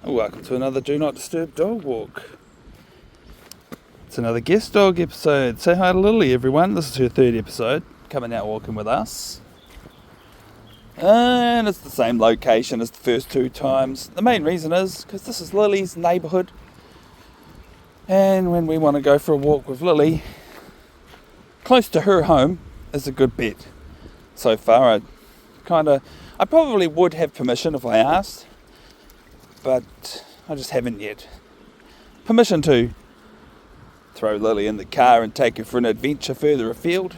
Welcome to another Do Not Disturb dog walk. It's another guest dog episode. Say hi to Lili, everyone. This is her third episode, coming out walking with us. And it's the same location as the first two times. The main reason is because this is Lili's neighbourhood. And when we want to go for a walk with Lili, close to her home is a good bet. So far, I probably would have permission if I asked, but I just haven't yet. Permission to throw Lili in the car and take her for an adventure further afield.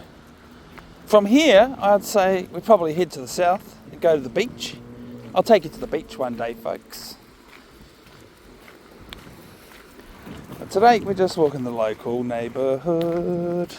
From here, I'd say we probably head to the south and go to the beach. I'll take you to the beach one day, folks. But today, we're just walking the local neighbourhood.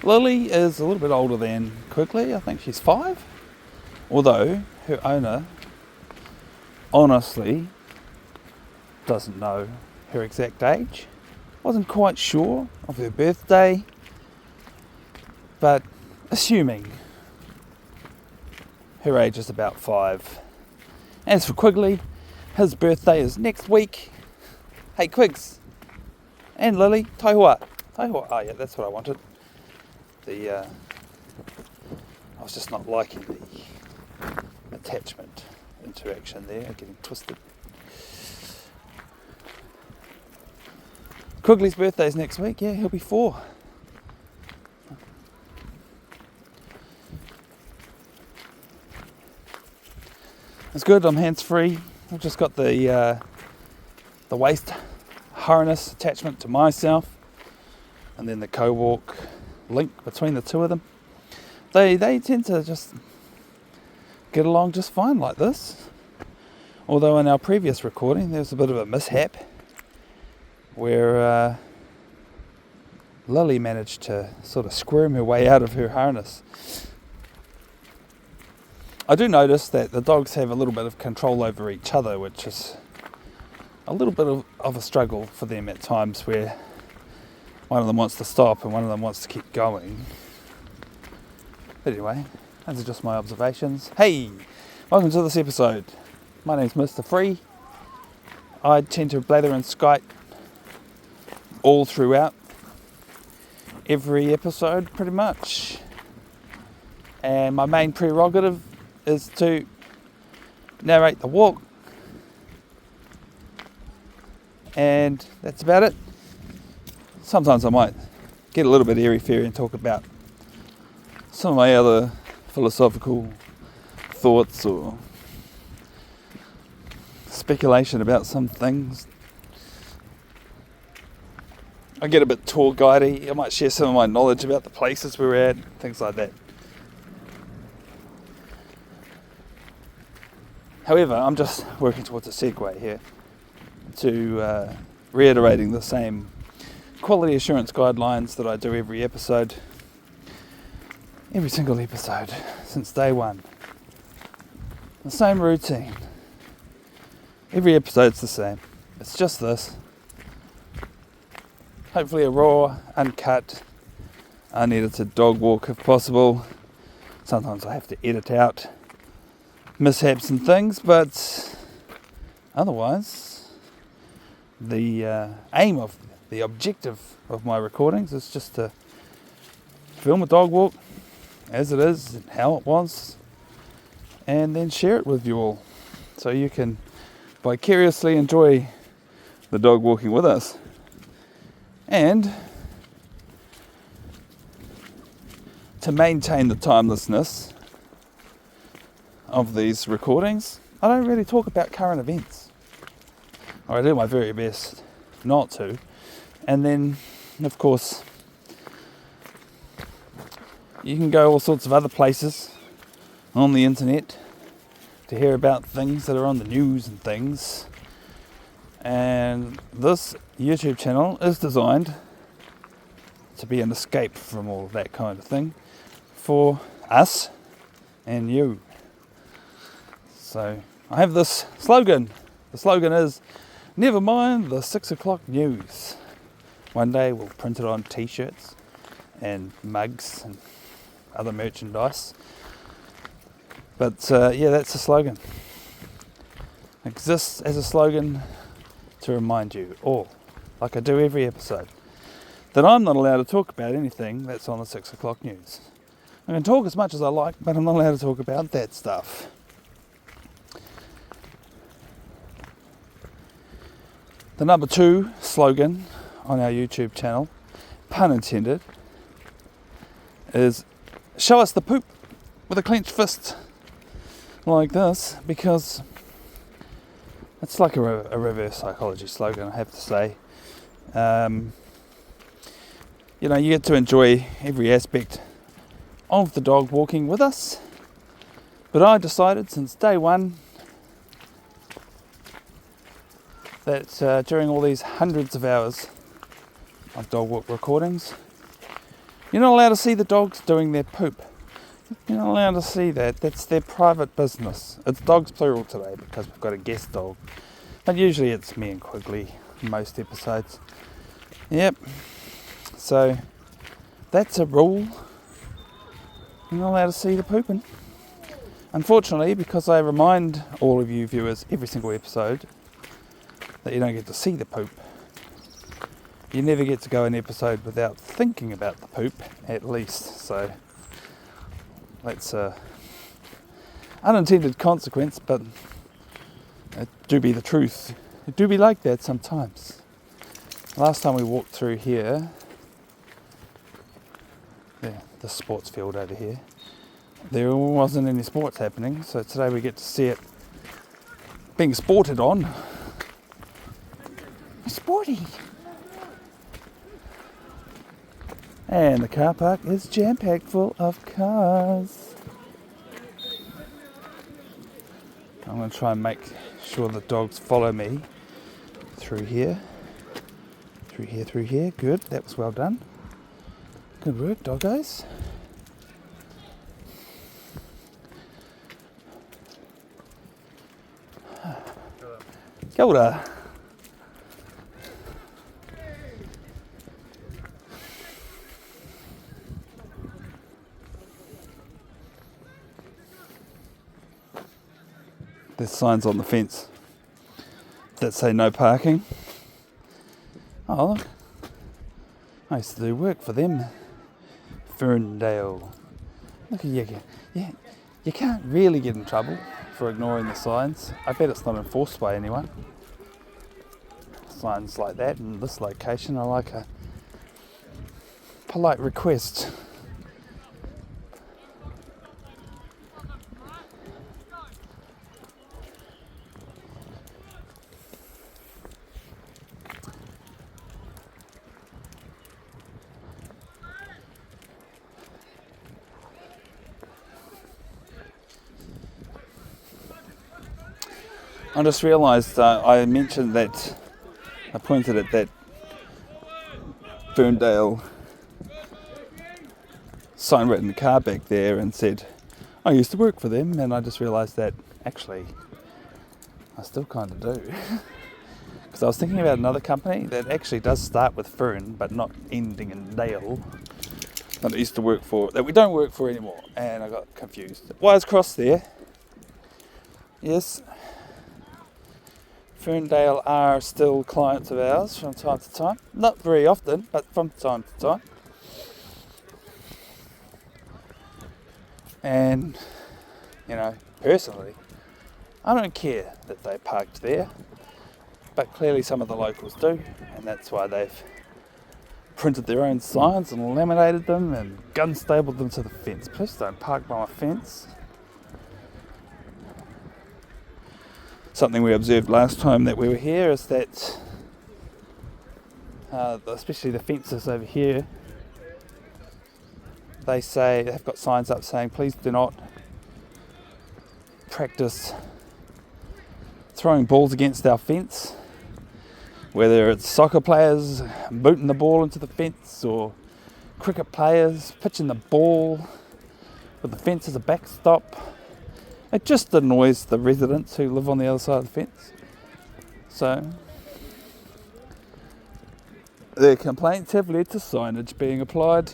Lili is a little bit older than Quigley. I think she's 5. Although her owner honestly doesn't know her exact age. Wasn't quite sure of her birthday, but assuming her age is about 5. As for Quigley, his birthday is next week. Hey Quigs and Lili, taihua. Oh yeah, that's what I wanted. I was just not liking the attachment interaction there, getting twisted. Quigley's birthday's next week. Yeah, he'll be 4. It's good. I'm hands-free. I've just got the waist harness attachment to myself, and then the co-walk link between the two of them. They tend to just get along just fine like this. Although in our previous recording there was a bit of a mishap where Lili managed to sort of squirm her way out of her harness. I do notice that the dogs have a little bit of control over each other, which is a little bit of a struggle for them at times, where one of them wants to stop and one of them wants to keep going. But anyway, those are just my observations. Hey, welcome to this episode. My name's Mr. Free. I tend to blather and skite all throughout every episode, pretty much. And my main prerogative is to narrate the walk. And that's about it. Sometimes I might get a little bit airy-fairy and talk about some of my other philosophical thoughts or speculation about some things. I get a bit tour guidey. I might share some of my knowledge about the places we're at, things like that. However, I'm just working towards a segue here to reiterating the same quality assurance guidelines that I do every single episode since day one. The same routine. Every episode's the same. It's just this. Hopefully a raw, uncut, unedited dog walk if possible. Sometimes I have to edit out mishaps and things, but otherwise the objective of my recordings is just to film a dog walk as it is and how it was, and then share it with you all so you can vicariously enjoy the dog walking with us. And to maintain the timelessness of these recordings, I don't really talk about current events, or I do my very best not to. And then, of course, You can go all sorts of other places on the internet to hear about things that are on the news and things. And this YouTube channel is designed to be an escape from all of that kind of thing for us and you. So I have this slogan. The slogan is, never mind the 6 o'clock news. One day we'll print it on t-shirts and mugs and other merchandise. But yeah, that's the slogan. It exists as a slogan to remind you all, like I do every episode, that I'm not allowed to talk about anything that's on the 6 o'clock news. I can talk as much as I like, but I'm not allowed to talk about that stuff. The number 2 slogan on our YouTube channel, pun intended, is show us the poop with a clenched fist like this, because it's like a reverse psychology slogan, I have to say. You know, you get to enjoy every aspect of the dog walking with us, but I decided since day one that during all these hundreds of hours of dog walk recordings, you're not allowed to see the dogs doing their poop. You're not allowed to see that. That's their private business. It's dogs plural today because we've got a guest dog. But usually it's me and Quigley in most episodes. Yep. So that's a rule. You're not allowed to see the pooping. Unfortunately, because I remind all of you viewers every single episode that you don't get to see the poop, you never get to go an episode without thinking about the poop, at least. So that's a unintended consequence, but it do be the truth. It do be like that sometimes. Last time we walked through here, the sports field over here, there wasn't any sports happening, so today we get to see it being sported on. Sporty! And the car park is jam-packed full of cars. I'm going to try and make sure the dogs follow me through here. Through here. Good, that was well done. Good work, doggos. Kia ora. There's signs on the fence that say no parking. Oh, look. I used to do work for them. Ferndale. Look at you. Yeah, you can't really get in trouble for ignoring the signs. I bet it's not enforced by anyone. Signs like that in this location are like a polite request. I just realised I mentioned that, I pointed at that Ferndale sign written in the car back there and said, I used to work for them, and I just realised that actually I still kind of do. Because I was thinking about another company that actually does start with Fern but not ending in Dale, that I used to work for, that we don't work for anymore, and I got confused. Wires crossed there. Yes. Ferndale are still clients of ours from time to time. Not very often, but from time to time. And, you know, personally, I don't care that they parked there, but clearly some of the locals do, and that's why they've printed their own signs and laminated them and gun stapled them to the fence. Please don't park by my fence. Something we observed last time that we were here is that, especially the fences over here, they've got signs up saying please do not practice throwing balls against our fence, whether it's soccer players booting the ball into the fence or cricket players pitching the ball with the fence as a backstop. It just annoys the residents who live on the other side of the fence. So their complaints have led to signage being applied.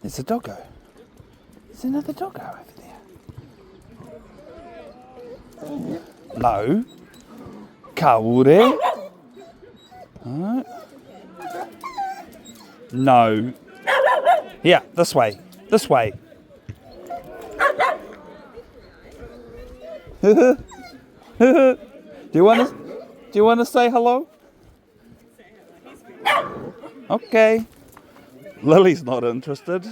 There's a doggo. There's another doggo over there. No. Kaore. Alright. No. Yeah, this way. This way. Do you want to say hello? Okay. Lily's not interested.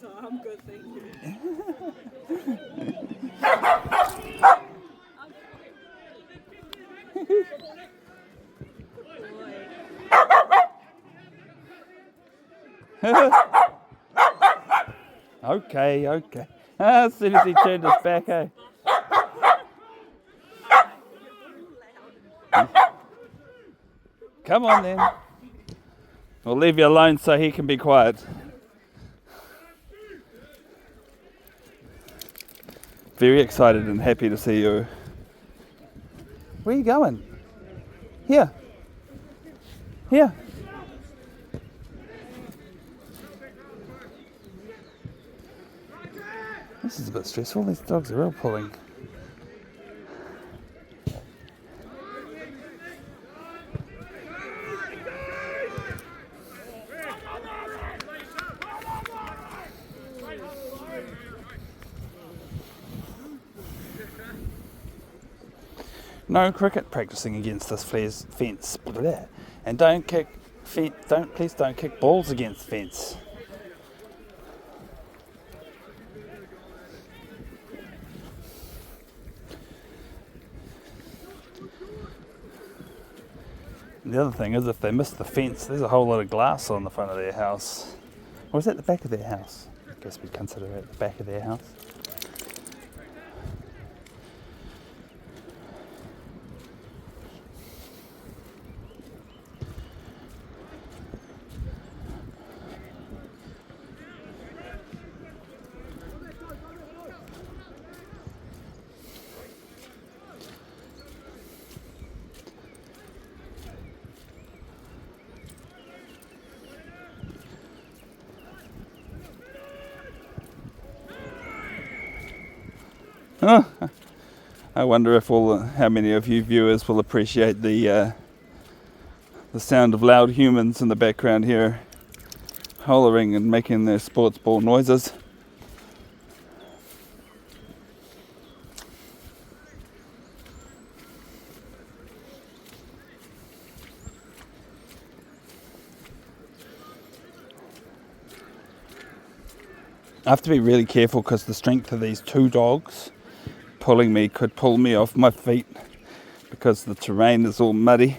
So I'm good, thank you. Okay. As soon as he turned his back, eh? Come on then. We'll leave you alone so he can be quiet. Very excited and happy to see you. Where are you going? Here. Here. This is a bit stressful. These dogs are real pulling. No cricket practicing against this fence. And please don't kick balls against the fence. The other thing is, if they miss the fence, there's a whole lot of glass on the front of their house. Or is that the back of their house? I guess we'd consider it the back of their house. Oh, I wonder if how many of you viewers will appreciate the sound of loud humans in the background here, hollering and making their sports ball noises. I have to be really careful because the strength of these two dogs pulling me could pull me off my feet because the terrain is all muddy.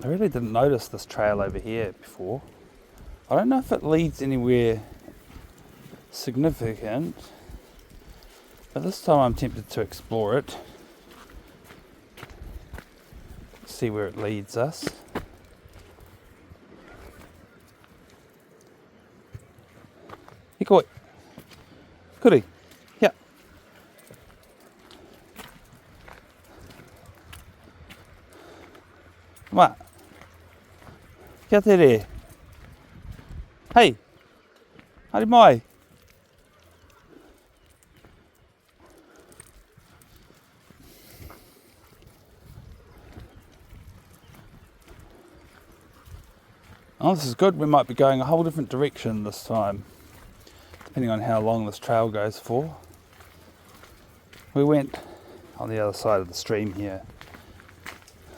I really didn't notice this trail over here before. I don't know if it leads anywhere significant, but this time I'm tempted to explore it. see where it leads us. Hikoi. Kuri. Yeah. What? Kia te re. Hey. Haere mai. Oh, this is good. We might be going a whole different direction this time, depending on how long this trail goes for. We went on the other side of the stream here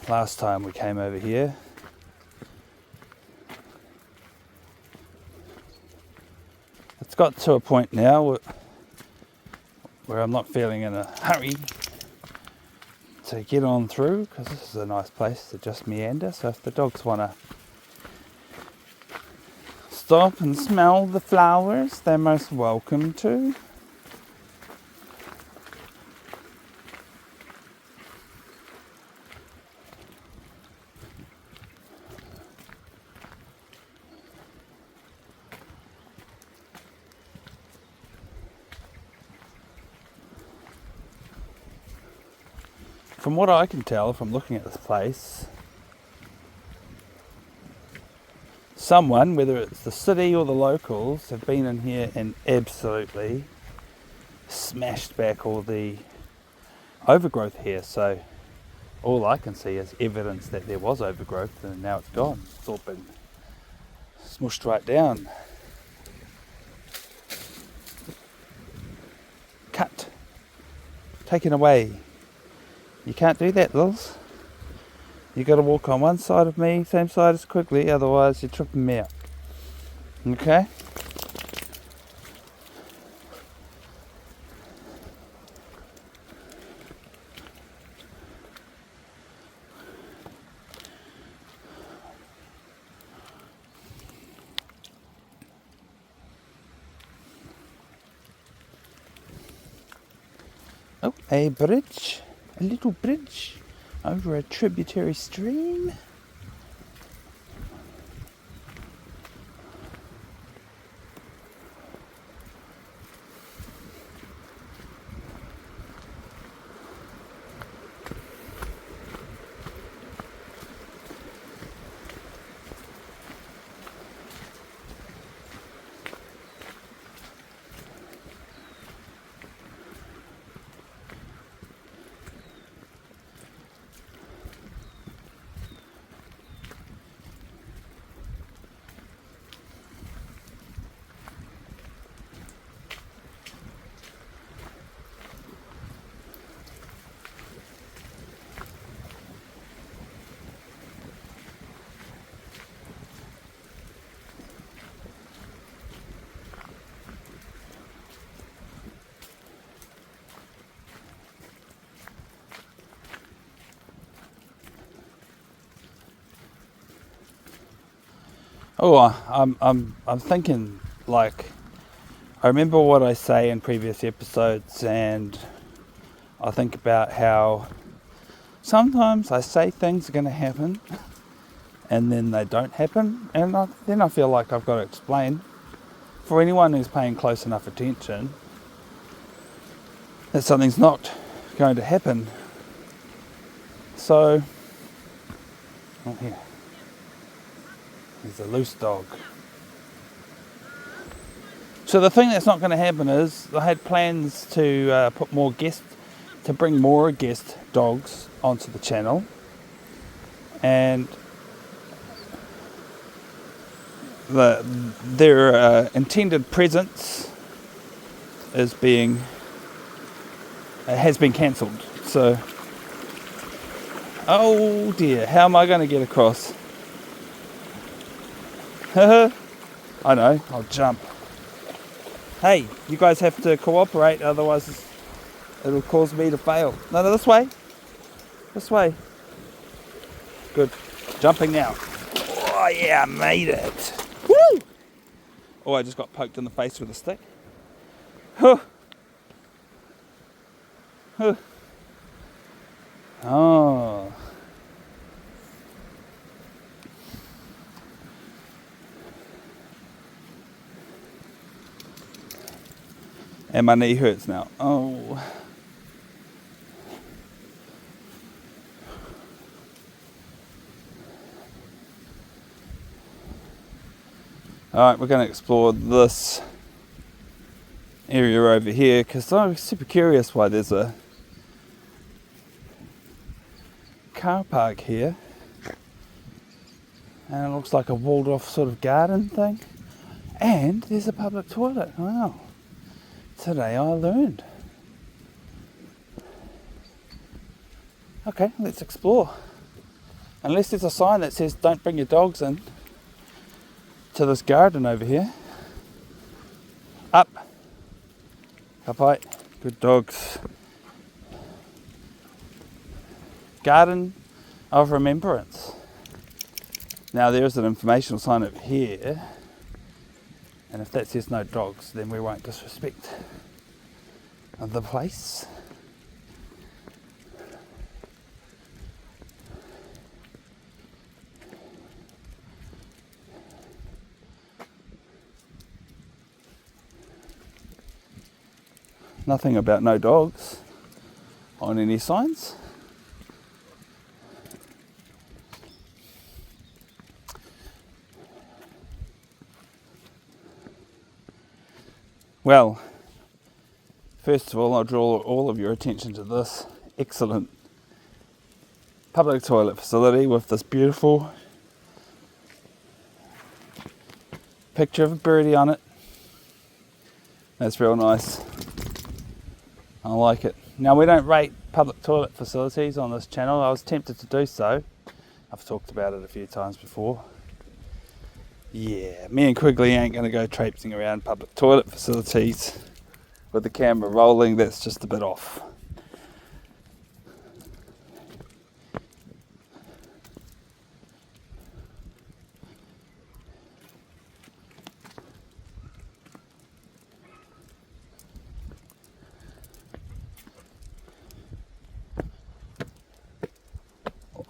last time we came over here. It's got to a point now where I'm not feeling in a hurry to get on through, because this is a nice place to just meander. So if the dogs want to stop and smell the flowers, they're most welcome to. From what I can tell from looking at this place, someone, whether it's the city or the locals, have been in here and absolutely smashed back all the overgrowth here. So all I can see is evidence that there was overgrowth and now it's gone. It's all been smushed right down. Cut. Taken away. You can't do that, Lils. You got to walk on one side of me, same side as Quigley, otherwise you're tripping me up. Okay? Oh, a bridge. A little bridge over a tributary stream. Oh, I'm thinking, like, I remember what I say in previous episodes, and I think about how sometimes I say things are going to happen and then they don't happen, and then I feel like I've got to explain for anyone who's paying close enough attention that something's not going to happen. So, oh, here. He's a loose dog. So the thing that's not going to happen is I had plans to bring more guest dogs onto the channel, and their intended presence has been cancelled. So, oh dear, how am I going to get across? I know, I'll jump. Hey, you guys have to cooperate, otherwise it'll cause me to fail. No, this way. This way. Good. Jumping now. Oh yeah, I made it. Woo! Oh, I just got poked in the face with a stick. Huh. Huh. Oh. And my knee hurts now. Oh. Alright, we're going to explore this area over here because I'm super curious why there's a car park here. And it looks like a walled off sort of garden thing. And there's a public toilet. Wow. Today I learned. Okay, let's explore. Unless there's a sign that says don't bring your dogs in to this garden over here. Up. Kapai. Good dogs. Garden of Remembrance. Now there is an informational sign over here. And if that says no dogs, then we won't disrespect the place. Nothing about no dogs on any signs. Well, first of all, I'll draw all of your attention to this excellent public toilet facility with this beautiful picture of a birdie on it. That's real nice. I like it. Now, we don't rate public toilet facilities on this channel. I was tempted to do so. I've talked about it a few times before. Yeah, me and Quigley ain't going to go traipsing around public toilet facilities with the camera rolling. That's just a bit off.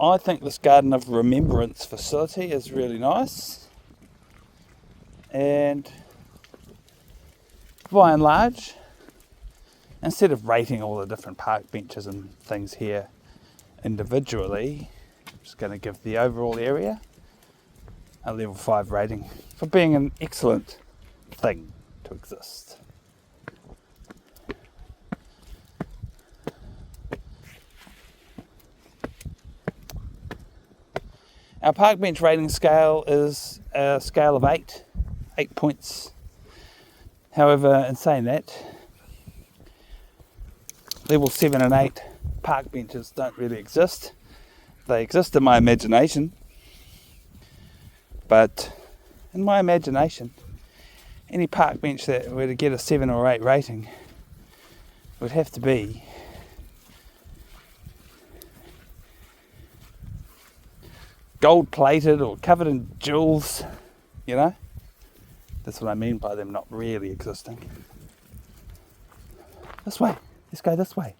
I think this Garden of Remembrance facility is really nice. And by and large, instead of rating all the different park benches and things here individually, I'm just going to give the overall area a level 5 rating for being an excellent thing to exist. Our park bench rating scale is a scale of 8 points. However, in saying that, level 7 and 8 park benches don't really exist. They exist in my imagination, but in my imagination, any park bench that were to get a 7 or 8 rating would have to be gold plated or covered in jewels, you know. That's what I mean by them not really existing. This way. Let's go this way.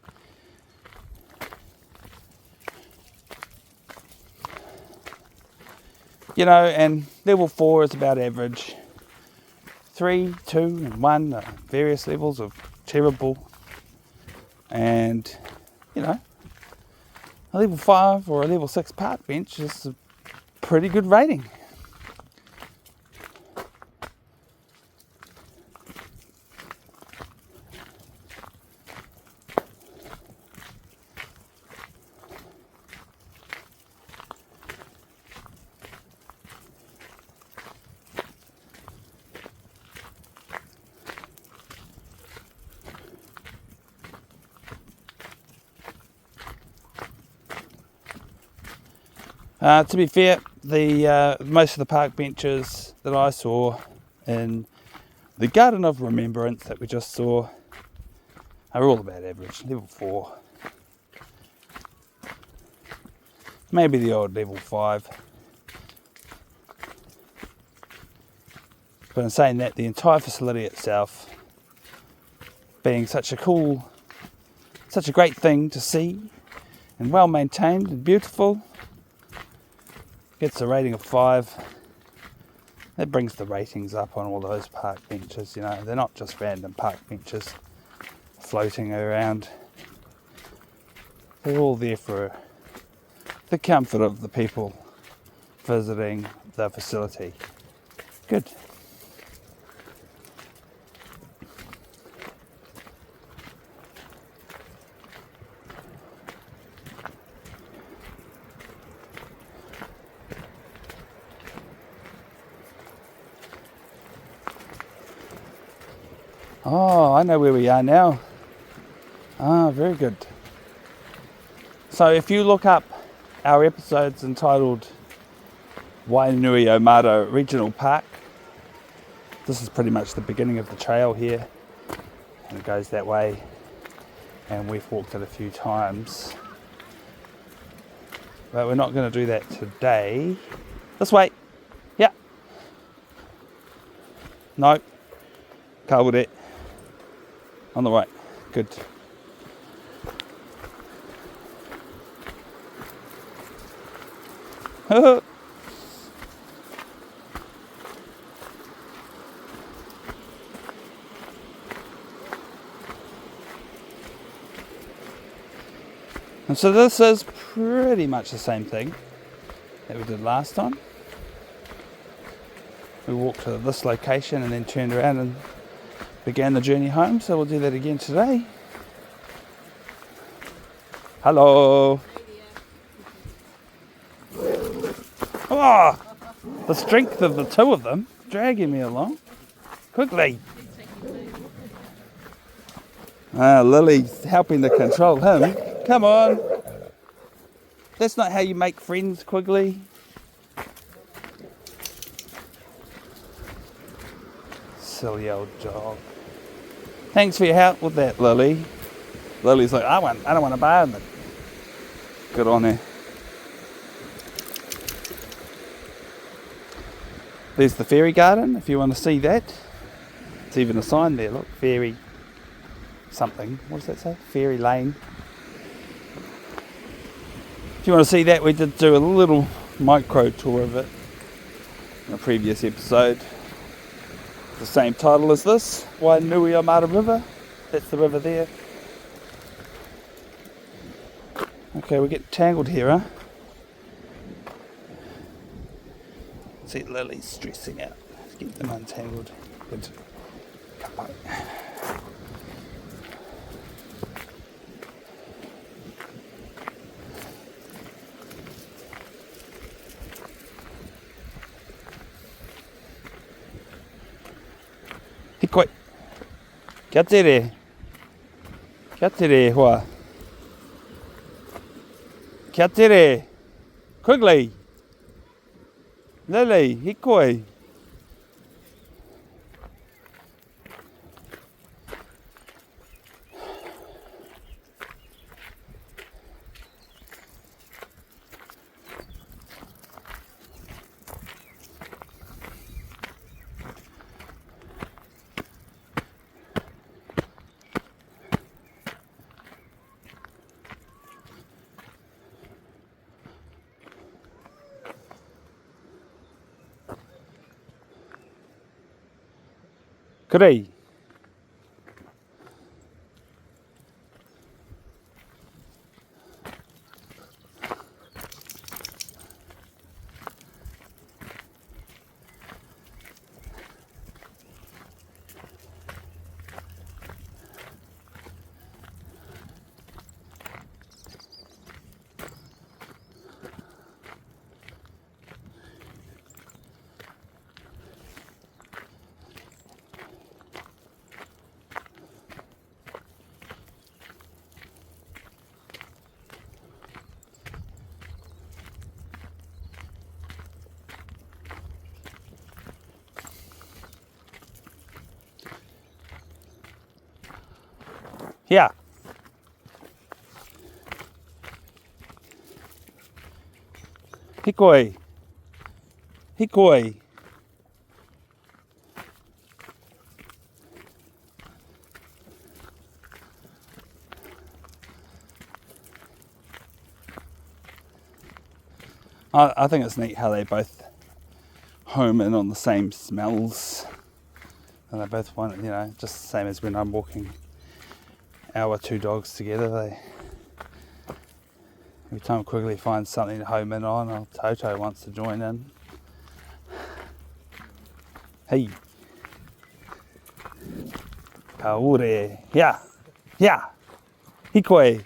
You know, and level 4 is about average. 3, 2, and 1 are various levels of terrible. And, you know, a level 5 or a level 6 park bench is a pretty good rating. To be fair, the most of the park benches that I saw in the Garden of Remembrance that we just saw are all about average, level 4. Maybe the odd level 5. But in saying that, the entire facility itself being such a great thing to see and well maintained and beautiful, gets a rating of 5. That brings the ratings up on all those park benches, you know. They're not just random park benches. floating around. They're all there for the comfort of the people visiting the facility. Good. Oh, I know where we are now. Ah, very good. So if you look up our episodes entitled Wainuiomata Regional Park, this is pretty much the beginning of the trail here, and it goes that way, and we've walked it a few times. But we're not going to do that today. This way. Yeah. No. Covered it. On the right. Good. And so this is pretty much the same thing that we did last time. We walked to this location and then turned around and began the journey home, so we'll do that again today. Hello. Oh, the strength of the two of them dragging me along. Quigley. Lily's helping to control him. Come on. That's not how you make friends, Quigley. Silly old dog. Thanks for your help with that, Lily. Lily's like, I don't want to bathe it. Good on her. There's the fairy garden, if you want to see that. There's even a sign there, look, fairy something. What does that say? Fairy lane. If you want to see that, we did do a little micro tour of it in a previous episode. The same title as this, Wainuiomata River. That's the river there. Okay, we get tangled here, huh? See, Lily's stressing out. Let's get them untangled. Good. Come on. Hikoi. Kia tere. Kia tere hoa. Kia tere. Quigley. Lili, hikoi. Kurei. Here. Hikoi. Hikoi. I think it's neat how they both home in on the same smells. And they both want, just the same as when I'm walking our two dogs together. Every time Quigley finds something to home in on, or Toto wants to join in. Hey. Kaore. Yeah. Yeah. Hikoe.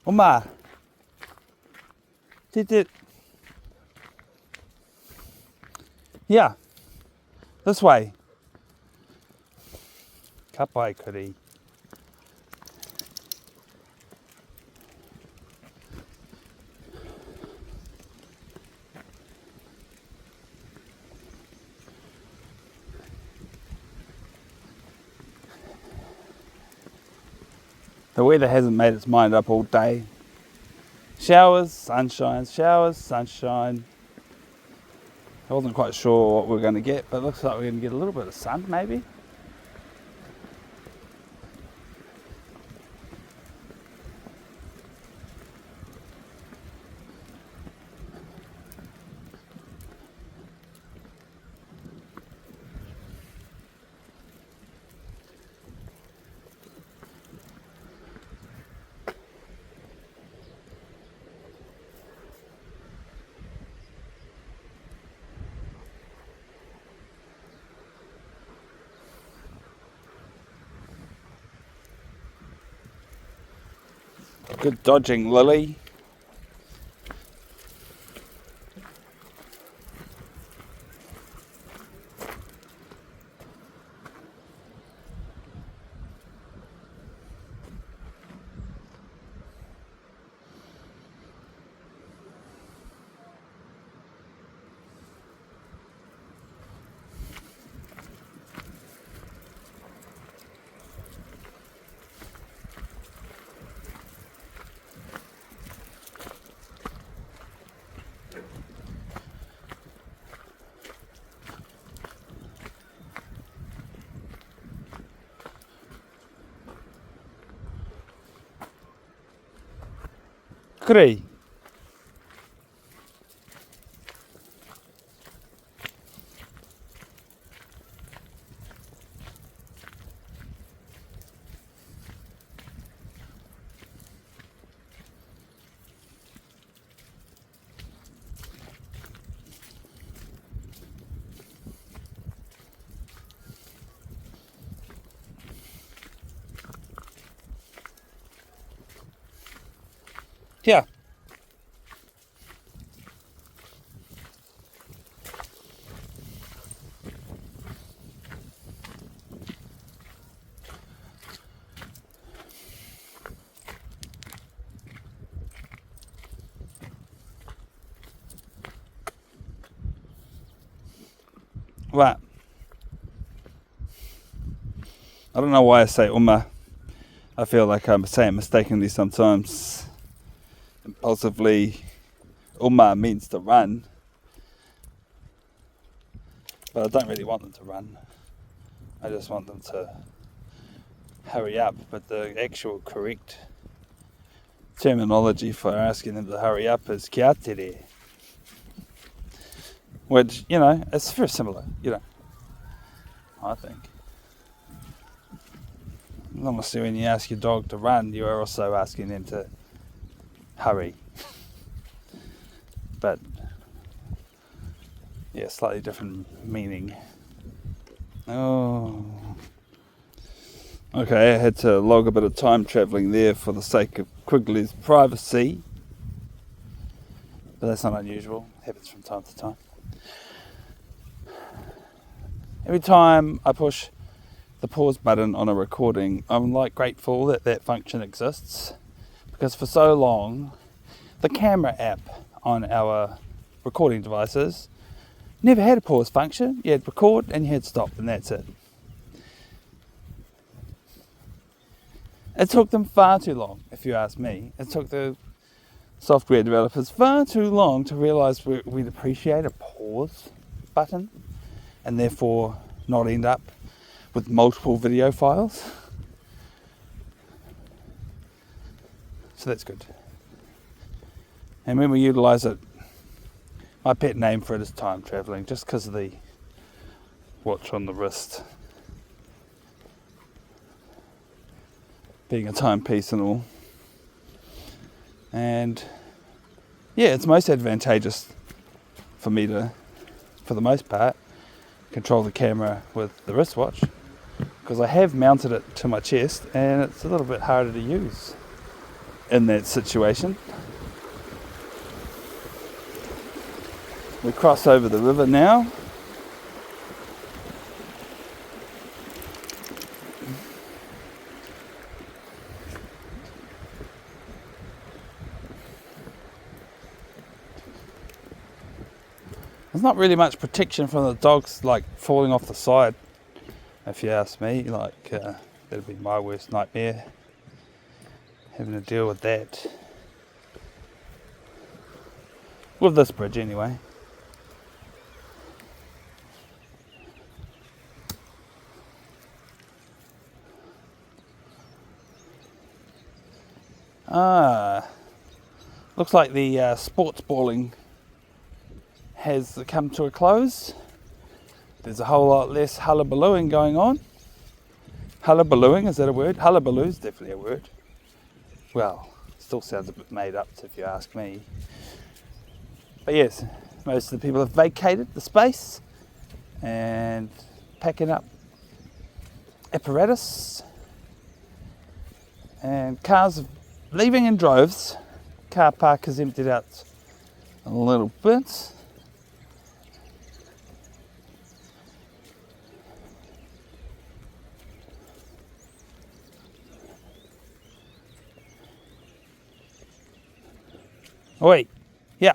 Oma. Tit. Yeah. This way. Kapai kuri. The weather hasn't made its mind up all day. Showers, sunshine, showers, sunshine. I wasn't quite sure what we were going to get, but it looks like we're going to get a little bit of sun, maybe. Good dodging, Lili. Kuri. Yeah. Right. I don't know why I say Uma. I feel like I'm saying it mistakenly sometimes. Impulsively, Uma means to run. But I don't really want them to run. I just want them to hurry up. But the actual correct terminology for asking them to hurry up is kia tere. Which, it's very similar, I think. Honestly, when you ask your dog to run, you are also asking them to hurry. But, yeah, slightly different meaning. Oh. Okay, I had to log a bit of time travelling there for the sake of Quigley's privacy. But that's not unusual. It happens from time to time. Every time I push the pause button on a recording, I'm grateful that that function exists, because for so long the camera app on our recording devices never had a pause function. You had record and you had stop, and that's it. It took them far too long, if you ask me. It took the software developers far too long to realise we'd appreciate a pause button and therefore not end up with multiple video files. So that's good. And when we utilise it, my pet name for it is time travelling, just because of the watch on the wrist. being a timepiece and all. And yeah, it's most advantageous for me to, for the most part, control the camera with the wristwatch, because I have mounted it to my chest and it's a little bit harder to use in that situation. We cross over the river now. There's not really much protection from the dogs, like falling off the side, if you ask me. Like, that'd be my worst nightmare, having to deal with that. With this bridge anyway. Looks like the sports balling has come to a close. There's a whole lot less hullabalooing going on. Hullabalooing, is that a word? Hullabaloo's definitely a word. Well, still sounds a bit made up if you ask me. But yes, most of the people have vacated the space and packing up apparatus, and cars are leaving in droves. Car park is emptied out a little bit. Wait, yeah.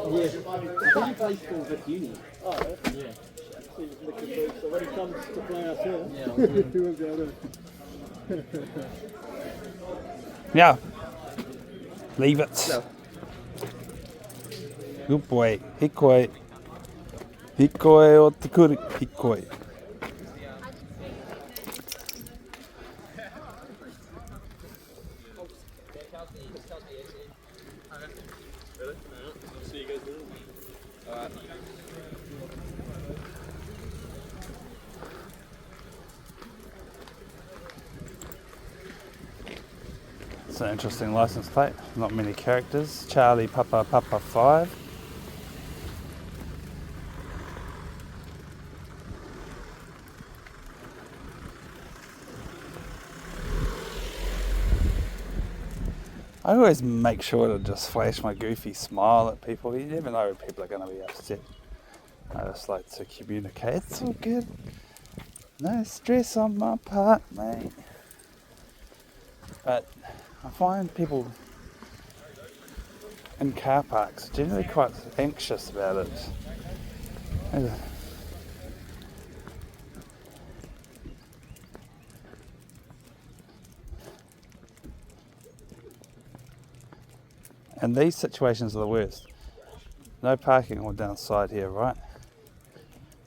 Yeah, I think he plays for Vic Uni. Oh, yeah. So when he comes to play us here, he won't be able to. Yeah. Leave it. No. Good boy. Hikoi. Hikoi o te kuri. Hikoi. It's an interesting license plate. Not many characters. Charlie Papa Papa 5. I always make sure to just flash my goofy smile at people. You never know if people are going to be upset. I just like to communicate. It's all good. No stress on my part, mate. But I find people in car parks generally quite anxious about it. And these situations are the worst. No parking all down the side here, right?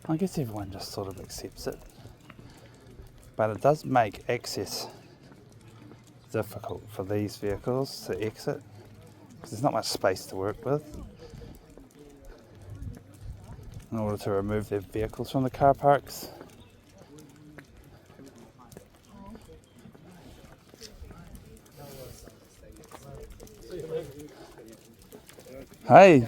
I guess everyone just sort of accepts it. But it does make access difficult for these vehicles to exit, because there's not much space to work with in order to remove their vehicles from the car parks. Hey!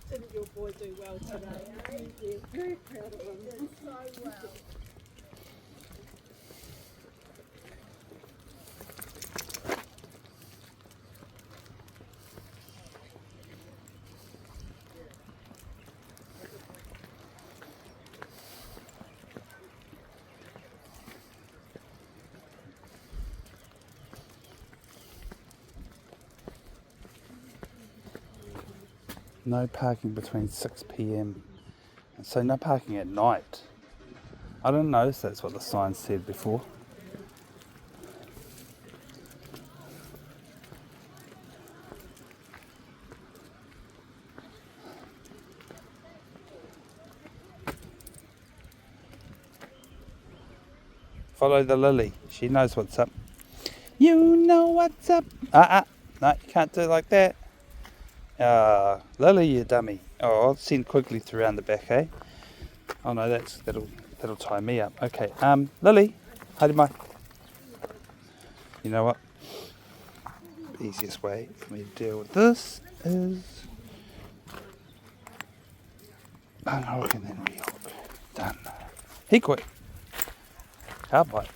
Didn't your boy do well today? Thank you. Very proud of him. He did so well. No parking between 6 p.m. and so no parking at night. I didn't notice that's what the sign said before. Follow the Lili. She knows what's up. You know what's up. No, you can't do it like that. Lili, you dummy. Oh, I'll send Quigley through around the back, eh? Oh no, that'll tie me up. Okay, Lili, haere mai. You know what? The easiest way for me to deal with this is unhook and then rehook. Done. Hikoi. Cowbite.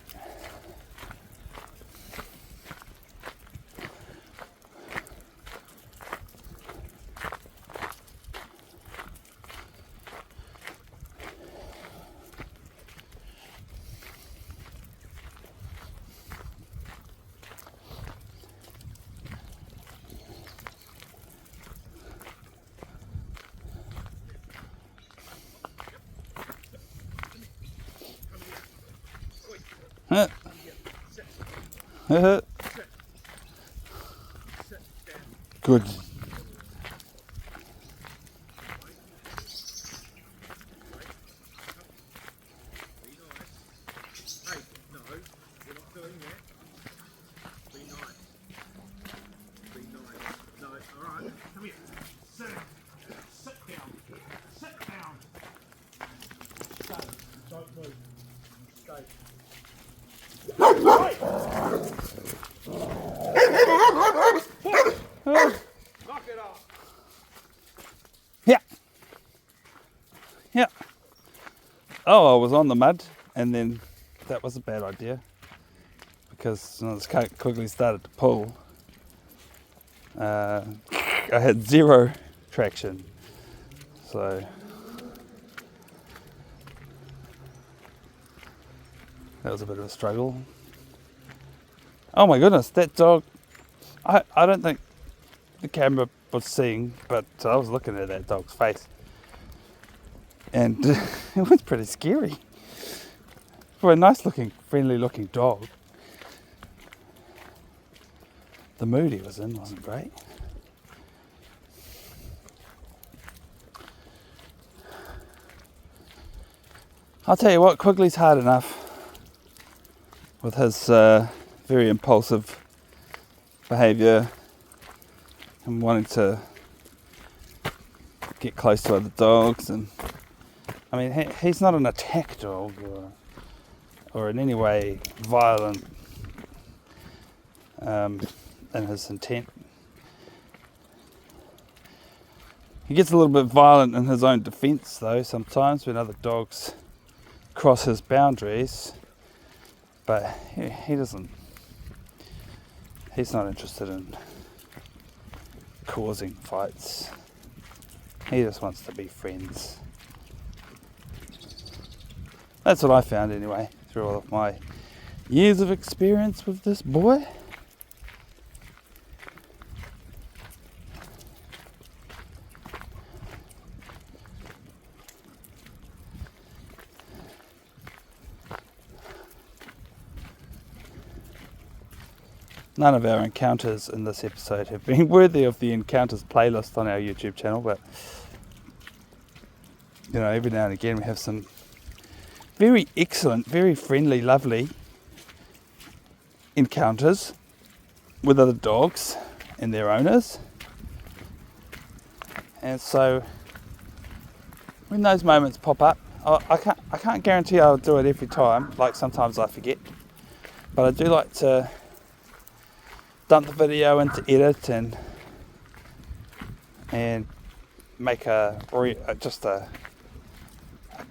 Good. Yeah. Oh, I was on the mud, and then that was a bad idea because when this quickly started to pull, I had zero traction. So that was a bit of a struggle. Oh my goodness, that dog! I don't think the camera was seeing, but I was looking at that dog's face. And it was pretty scary. For a nice looking, friendly looking dog. The mood he was in wasn't great. I'll tell you what, Quigley's hard enough with his very impulsive behaviour and wanting to get close to other dogs. And I mean, he's not an attack dog or in any way violent in his intent. He gets a little bit violent in his own defence though sometimes when other dogs cross his boundaries, but he doesn't, he's not interested in causing fights. He just wants to be friends. That's what I found anyway, through all of my years of experience with this boy. None of our encounters in this episode have been worthy of the encounters playlist on our YouTube channel, but you know, every now and again we have some very excellent, very friendly, lovely encounters with other dogs and their owners. And so when those moments pop up, I can't guarantee I'll do it every time, like sometimes I forget, but I do like to dump the video into edit and make just a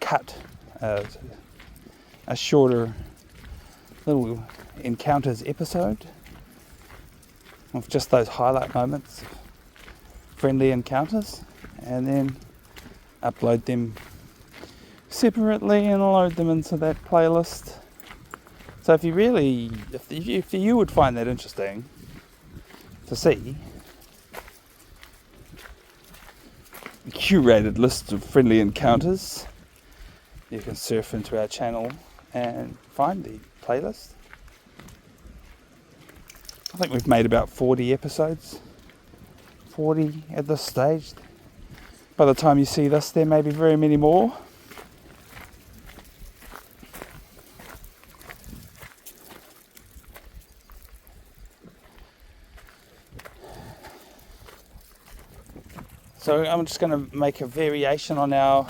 cut, a shorter little encounters episode of just those highlight moments, friendly encounters, and then upload them separately and load them into that playlist. So if you would find that interesting to see a curated list of friendly encounters, you can surf into our channel and find the playlist. I think we've made about 40 episodes. 40 at this stage. By the time you see this, there may be very many more. So I'm just going to make a variation on our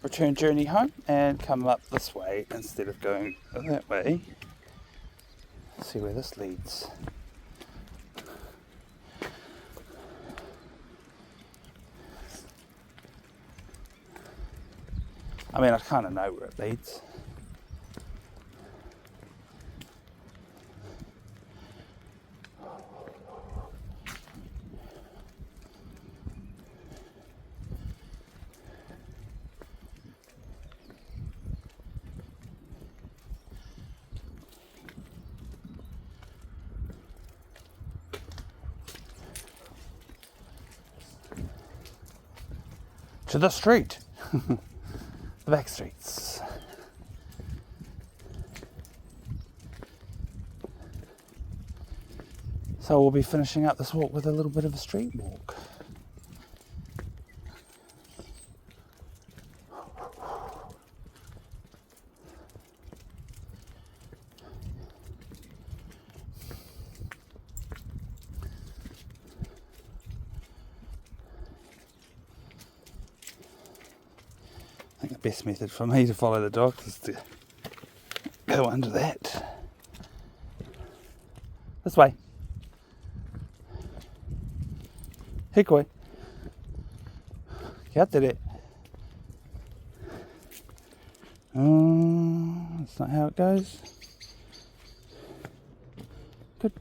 return journey home and come up this way instead of going that way. Let's see where this leads. I mean, I kind of know where it leads. To the street, the back streets. So we'll be finishing up this walk with a little bit of a street walk. I think the best method for me to follow the dog is to go under that. This way. Hikoi. Get out there. That's not how it goes. Good.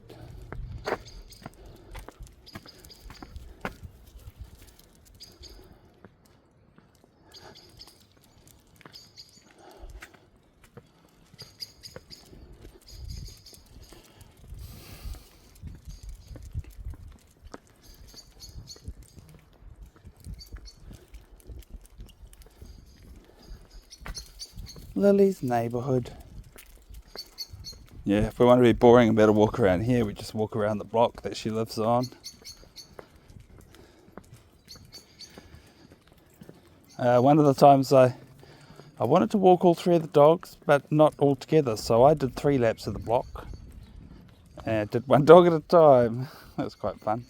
Lily's neighbourhood. Yeah, if we want to be boring about a walk around here, we just walk around the block that she lives on. One of the times I wanted to walk all three of the dogs, but not all together, so I did 3 laps of the block and did one dog at a time. That was quite fun.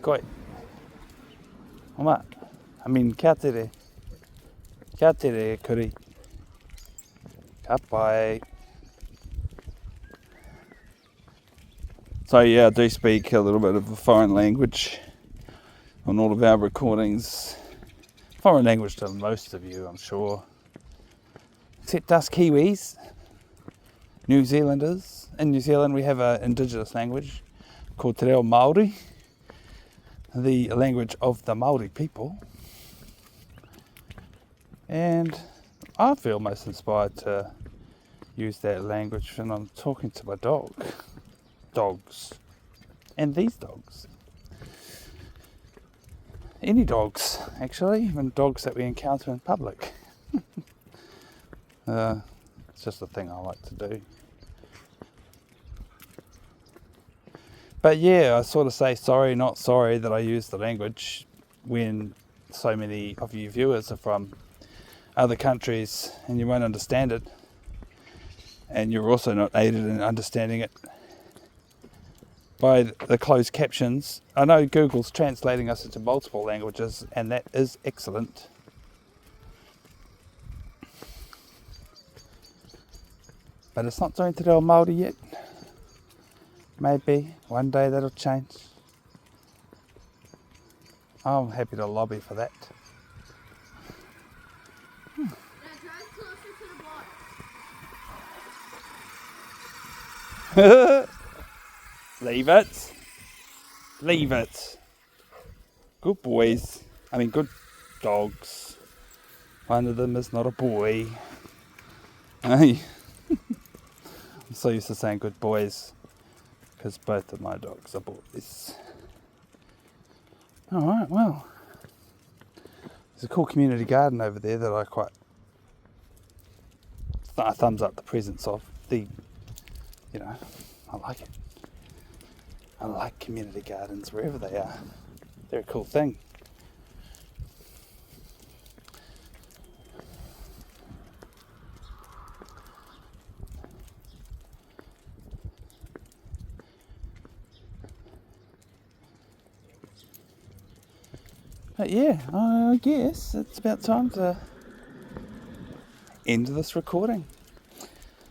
Koi. Oma. I mean, kia tere. Kia tere, kuri. Ka pai. So yeah, I do speak a little bit of a foreign language on all of our recordings. Foreign language to most of you, I'm sure. Except us Kiwis, New Zealanders. In New Zealand we have an indigenous language called Te Reo Māori, the language of the Māori people. And I feel most inspired to use that language when I'm talking to my dogs, and these dogs. Any dogs, actually, even dogs that we encounter in public. It's just a thing I like to do. But yeah, I sort of say sorry, not sorry that I use the language when so many of you viewers are from other countries and you won't understand it. And you're also not aided in understanding it by the closed captions. I know Google's translating us into multiple languages, and that is excellent. But it's not doing Te Reo Māori yet. Maybe one day that'll change. I'm happy to lobby for that. Leave it. Leave it. Good boys. I mean, good dogs. One of them is not a boy. Hey. I'm so used to saying good boys because both of my dogs are boys. Alright, well. There's a cool community garden over there that I quite thumbs up the presence of. I like it. I like community gardens wherever they are. They're a cool thing. But yeah, I guess it's about time to end this recording.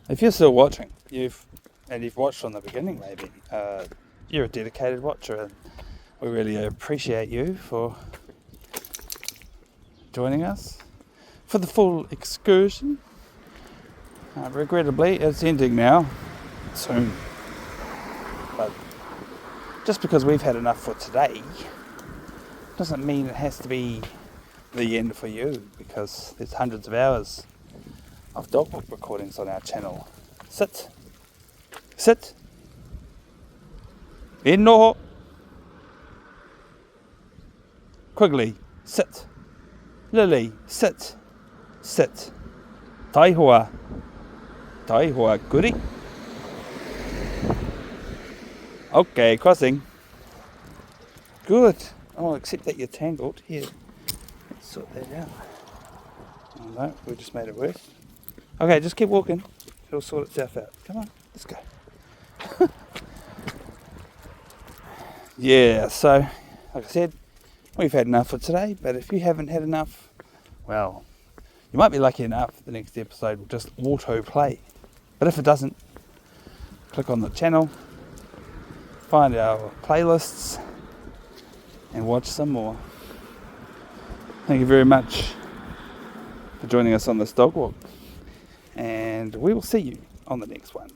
If you're still watching, you've watched from the beginning maybe, you're a dedicated watcher, and we really appreciate you for joining us for the full excursion. Regrettably, it's ending now, soon. But just because we've had enough for today doesn't mean it has to be the end for you, because there's hundreds of hours of dogbook recordings on our channel. Sit. Sit. E noho. Quigley, sit. Lili, sit. Sit. Taihua. Taihua, goody. Okay, crossing. Good. Oh, except that you're tangled. Here, let's sort that out. Oh no, we just made it worse. Okay, just keep walking. It'll sort itself out. Come on, let's go. Yeah, so, like I said, we've had enough for today, but if you haven't had enough, well, you might be lucky enough the next episode will just auto-play. But if it doesn't, click on the channel, find our playlists, and watch some more. Thank you very much for joining us on this dog walk, and we will see you on the next one.